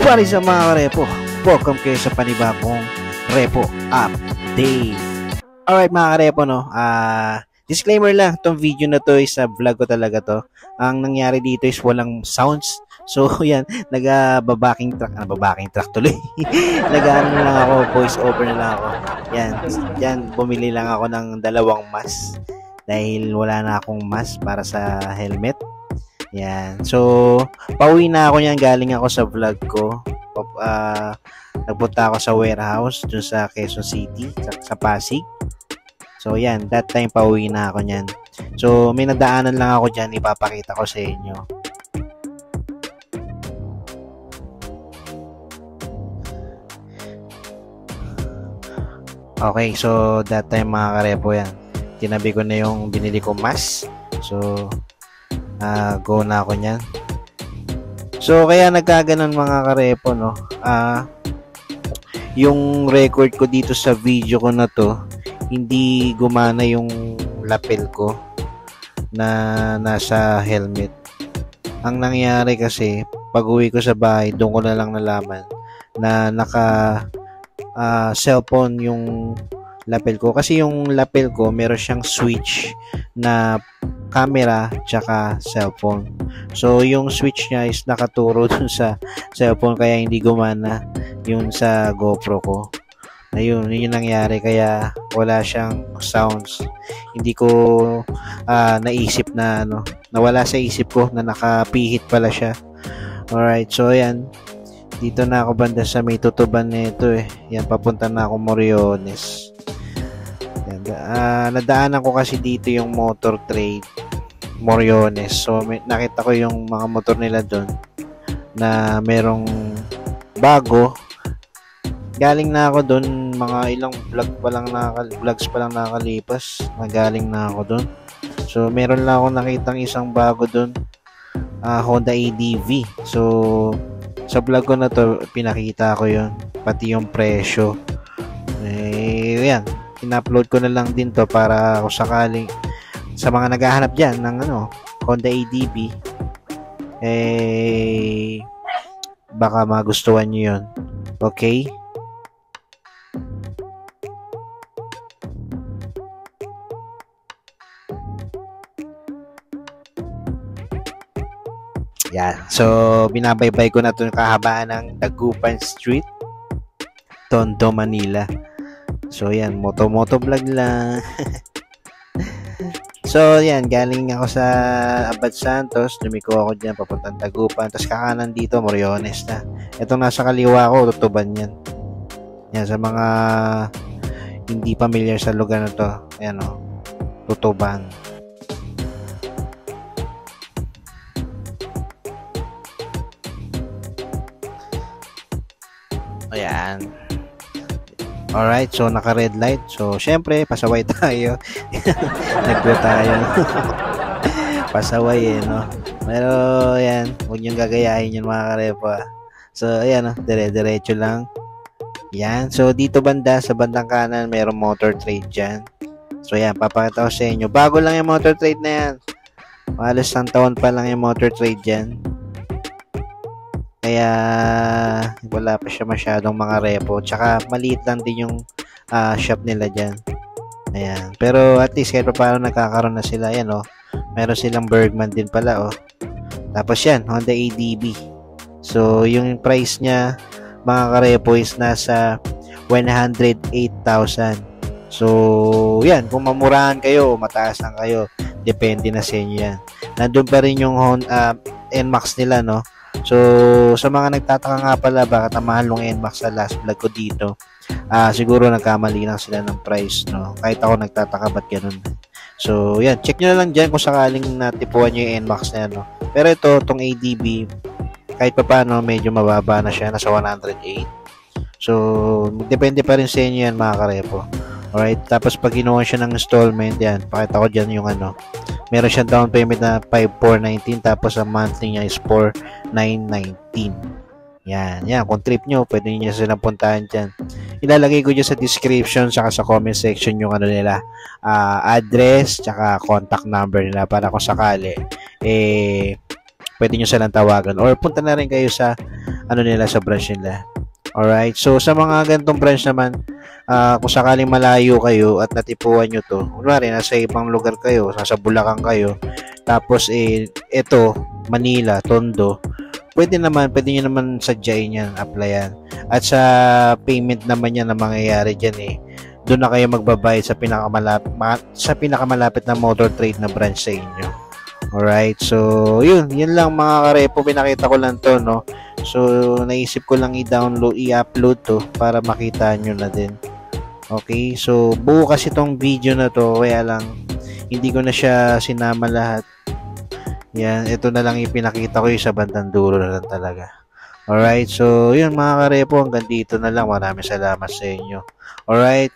What is up mga karepo? Welcome kayo sa panibagong Repo Update. Alright mga karepo, no? Disclaimer lang, tong video na to is vlog ko talaga to. Ang nangyari dito is walang sounds. So yan, nag-babaking track tuloy. Nag-ano na lang ako, voice over na lang ako. Yan, bumili lang ako ng 2 mask. Dahil wala na akong mask para sa helmet. Yan. So, pauwi na ako niyan, galing ako sa vlog ko. Nagpunta ako sa warehouse dun sa Quezon City, sa Pasig. So, yan. That time, pauwi na ako niyan. So, may nadaanan lang ako dyan. Ipapakita ko sa inyo. Okay. So, that time, mga karepo yan. Tinabi ko na yung binili ko mask. So, go na ako niyan. So, kaya nagkaganon mga karepo, no? Yung record ko dito sa video ko na to, hindi gumana yung lapel ko na nasa helmet. Ang nangyari kasi, pag uwi ko sa bahay, doon ko na lang nalaman na naka cellphone yung lapel ko. Kasi yung lapel ko, meron siyang switch na camera tsaka cellphone. So yung switch niya is nakaturo dun sa cellphone kaya hindi gumana yung sa GoPro ko. Ayun, yun yung nangyari kaya wala siyang sounds. Hindi ko naisip na nawala sa isip ko na nakapihit pala siya. Alright, so yan. Dito na ako banda sa may tutuban nito eh. Yan, papunta na ako Moriones. Yan, nadaanan ko kasi dito yung motor trade Moriones. So nakita ko yung mga motor nila doon na merong bago. Galing na ako doon, mga ilang vlogs pa lang nakakalipas. Galing na ako doon. So meron lang ako nakitang isang bago doon, Honda ADV. So sa vlog ko na to pinakita ko yon, pati yung presyo. Yan, in-upload ko na lang din to para kung sakaling sa mga naghahanap dyan ng Honda ADV, baka magustuhan nyo yun. Okay? Yan. So, binabaybay ko na ito yung kahabaan ng Dagupan Street, Tondo, Manila. So, yan. Moto vlog lang. So, yan, galing ako sa Abad Santos, lumiko ako dyan, papuntang Dagupan, tapos kakanan dito, Moriones na. Itong nasa kaliwa ko, tutuban yan. Yan, sa mga hindi familiar sa lugar na to, ayan tutuban. Ayan. Alright, so naka-red light. So, syempre, pasaway tayo. Naggo tayo. Pasaway no? Pero, yan. Huwag niyong gagayahin yun mga karepo. So, ayan dire-diretso lang. Yan. So, dito banda, sa bandang kanan, mayroong motor trade dyan. So, yan. Papakita ko sa inyo. Bago lang yung motor trade na yan. Halos 1 taon pa lang yung motor trade dyan. Kaya wala pa siya masyadong mga repo. Tsaka maliit lang din yung shop nila dyan. Ayan. Pero at least kahit pa paano nagkakaroon na sila. Ayan meron silang Bergman din pala Tapos yan, Honda ADV. So yung price niya mga karepo is nasa 108,000. So yan, kung mamurahan kayo o mataas lang kayo, depende na sa inyo yan. Nandun pa rin yung NMAX nila So, sa mga nagtataka nga pala bakit ang mahal ng NMAX sa last vlog ko dito, siguro nagkamali lang sila ng price, kahit ako nagtataka ba't ganun. So, yan, check nyo na lang dyan kung sakaling natipuan nyo yung NMAX na yan, Pero ito, tong ADV, kahit pa paano, medyo mababa na siya, nasa 108. So, depende pa rin sa inyo yan mga karepo. Alright, tapos pag ginawa siya ng installment, yan, pakita ko dyan yung meron siyang down payment na 5,419 tapos ang monthly niya is 4,919. Yan. Kung trip nyo, pwede niyo silang puntahan dyan. Ilalagay ko dyan sa description saka sa comment section yung nila, address tsaka contact number nila para kung sakali, pwede nyo silang tawagan or punta na rin kayo sa ano nila sa branch nila. Alright, so sa mga ganitong branch naman, kung sakaling malayo kayo at natipuan nyo to, kunwari nasa ibang lugar kayo, nasa Bulacan kayo, tapos ito, Manila, Tondo, pwede nyo naman sadyain yan, applyan. At sa payment naman yan na mangyayari dyan doon na kayo magbabayad sa pinakamalapit na motor trade na branch sa inyo. Alright, so yun lang mga karepo, pinakita ko lang to, no? So naisip ko lang i-upload to para makita nyo na din. Okay, so buo kasi itong video na to, kaya lang hindi ko na siya sinama lahat. Yan, ito na lang ipinakita ko sa bandang dulo na lang talaga. Alright, so yun mga karepo, hanggang dito na lang. Maraming salamat sa inyo. Alright.